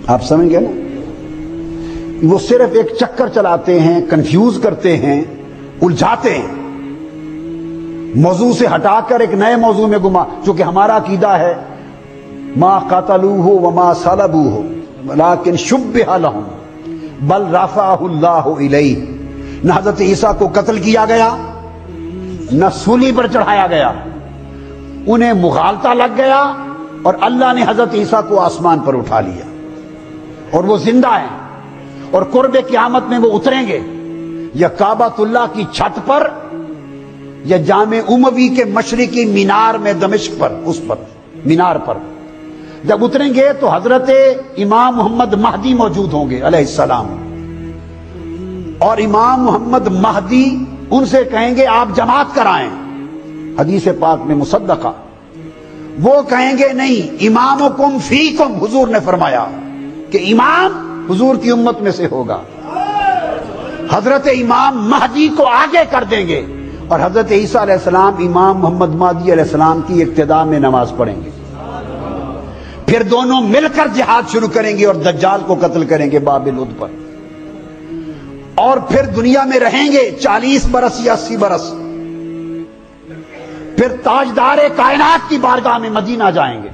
آپ سمجھ گئے نا؟ وہ صرف ایک چکر چلاتے ہیں، کنفیوز کرتے ہیں، الجھاتے ہیں، موضوع سے ہٹا کر ایک نئے موضوع میں گما. چونکہ ہمارا عقیدہ ہے ما قتلوہ وما صلبوہ ولکن شبہ لہم بل رفعہ اللہ الیہ. نہ حضرت عیسیٰ کو قتل کیا گیا، نہ سولی پر چڑھایا گیا، انہیں مغالطہ لگ گیا اور اللہ نے حضرت عیسیٰ کو آسمان پر اٹھا لیا اور وہ زندہ ہیں اور قرب قیامت میں وہ اتریں گے یا کعبۃ اللہ کی چھت پر یا جامع اموی کے مشرقی مینار میں دمشق پر، اس پر مینار پر جب اتریں گے تو حضرت امام محمد مہدی موجود ہوں گے علیہ السلام، اور امام محمد مہدی ان سے کہیں گے آپ جماعت کرائیں. حدیث پاک میں مصدقہ. وہ کہیں گے نہیں، امامکم فیکم، حضور نے فرمایا کہ امام حضور کی امت میں سے ہوگا. حضرت امام مہدی کو آگے کر دیں گے اور حضرت عیسیٰ علیہ السلام امام محمد مہدی علیہ السلام کی اقتداء میں نماز پڑھیں گے. پھر دونوں مل کر جہاد شروع کریں گے اور دجال کو قتل کریں گے باب لد پر، اور پھر دنیا میں رہیں گے 40 برس یا 80 برس. پھر تاجدار کائنات کی بارگاہ میں مدینہ جائیں گے،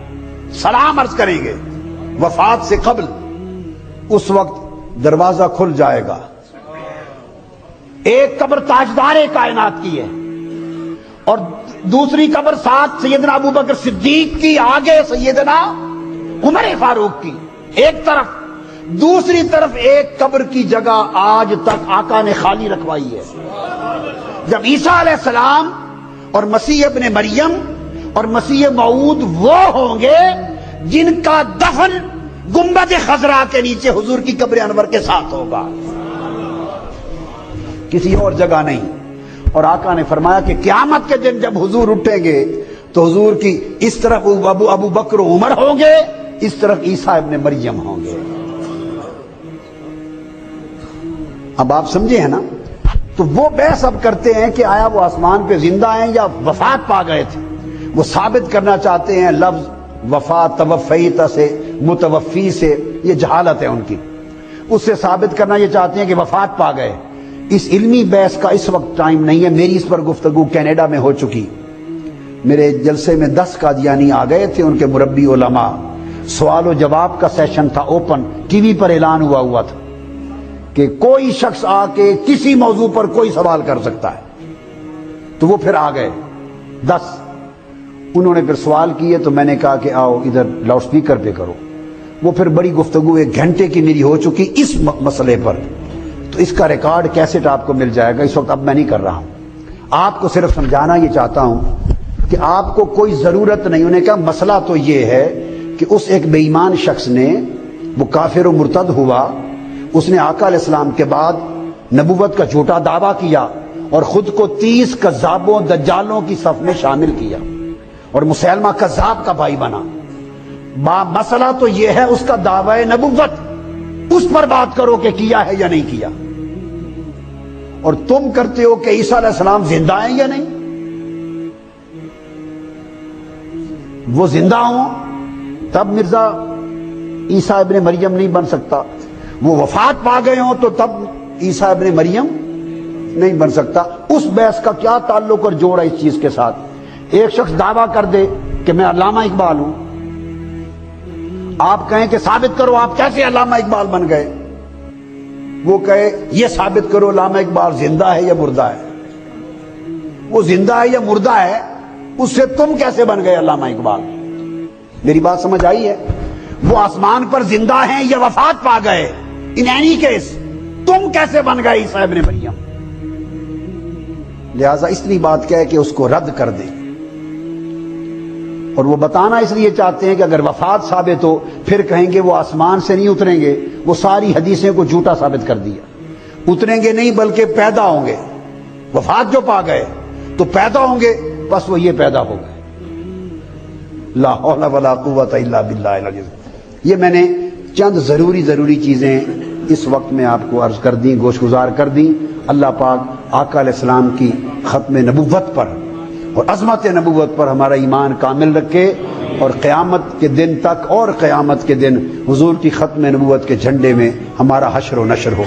سلام عرض کریں گے وفات سے قبل. اس وقت دروازہ کھل جائے گا. ایک قبر تاجدار کائنات کی ہے اور دوسری قبر ساتھ سیدنا ابوبکر صدیق کی، آگے سیدنا عمر فاروق کی ایک طرف. دوسری طرف ایک قبر کی جگہ آج تک آقا نے خالی رکھوائی ہے. جب عیسیٰ علیہ السلام اور مسیح ابن مریم اور مسیح موعود وہ ہوں گے جن کا دفن گنبد خضرا کے نیچے حضور کی قبر انور کے ساتھ ہوگا، کسی اور جگہ نہیں. اور آقا نے فرمایا کہ قیامت کے دن جب حضور اٹھیں گے تو حضور کی اس طرف ابو بکر و عمر ہوں گے، اس طرف عیسیٰ ابن مریم ہوں گے. اب آپ سمجھے ہیں نا؟ تو وہ بحث اب کرتے ہیں کہ آیا وہ آسمان پہ زندہ ہیں یا وفات پا گئے تھے. وہ ثابت کرنا چاہتے ہیں لفظ وفات توفیت سے، متوفی سے، یہ جہالت ہے ان کی. اس سے ثابت کرنا یہ چاہتے ہیں کہ وفات پا گئے. اس علمی بحث کا اس وقت ٹائم نہیں ہے. میری اس پر گفتگو کینیڈا میں ہو چکی. میرے جلسے میں 10 قادیانی آ گئے تھے، ان کے مربی علماء. سوال و جواب کا سیشن تھا، اوپن ٹی وی پر اعلان ہوا تھا کہ کوئی شخص آ کے کسی موضوع پر کوئی سوال کر سکتا ہے. تو وہ پھر آ گئے 10. انہوں نے پھر سوال کیے تو میں نے کہا کہ آؤ ادھر لاؤڈ سپیکر پہ کرو. وہ پھر بڑی گفتگو 1 گھنٹے کی میری ہو چکی اس مسئلے پر. تو اس کا ریکارڈ کیسٹ آپ کو مل جائے گا. اس وقت اب میں نہیں کر رہا ہوں. آپ کو صرف سمجھانا یہ چاہتا ہوں کہ آپ کو کوئی ضرورت نہیں. انہوں نے کہا مسئلہ تو یہ ہے کہ اس ایک بے ایمان شخص نے، وہ کافر و مرتد ہوا، اس نے آقا علیہ السلام کے بعد نبوت کا جھوٹا دعویٰ کیا اور خود کو 30 کذابوں دجالوں کی صف میں شامل کیا اور مسلمہ کذاب کا بھائی بنا. مسئلہ تو یہ ہے اس کا دعوی نبوت، اس پر بات کرو کہ کیا ہے یا نہیں کیا. اور تم کرتے ہو کہ عیسیٰ علیہ السلام زندہ ہیں یا نہیں. وہ زندہ ہوں تب مرزا عیسیٰ ابن مریم نہیں بن سکتا. وہ وفات پا گئے ہوں تو تب عیسیٰ ابن مریم نہیں بن سکتا. اس بحث کا کیا تعلق اور جوڑ ہے اس چیز کے ساتھ؟ ایک شخص دعویٰ کر دے کہ میں علامہ اقبال ہوں، آپ کہیں کہ ثابت کرو آپ کیسے علامہ اقبال بن گئے. وہ کہے یہ ثابت کرو علامہ اقبال زندہ ہے یا مردہ ہے. وہ زندہ ہے یا مردہ ہے، اس سے تم کیسے بن گئے علامہ اقبال؟ میری بات سمجھ آئی ہے؟ وہ آسمان پر زندہ ہیں یا وفات پا گئے، ان اینی کیس تم کیسے بن گئے عیسیٰ ابن مریم؟ لہذا اس لیے بات کیا ہے کہ اس کو رد کر دیں. اور وہ بتانا اس لیے چاہتے ہیں کہ اگر وفات ثابت ہو پھر کہیں گے وہ آسمان سے نہیں اتریں گے. وہ ساری حدیثیں کو جھوٹا ثابت کر دیا. اتریں گے نہیں بلکہ پیدا ہوں گے. وفات جو پا گئے تو پیدا ہوں گے، بس وہ یہ پیدا ہو گئے. لا حول ولا قوت الا باللہ العلی العظیم. یہ میں نے چند ضروری چیزیں اس وقت میں آپ کو عرض کر دیں، گوش گزار کر دیں. اللہ پاک آقا علیہ السلام کی ختم نبوت پر اور عظمت نبوت پر ہمارا ایمان کامل رکھے. اور قیامت کے دن تک اور قیامت کے دن حضور کی ختم نبوت کے جھنڈے میں ہمارا حشر و نشر ہو۔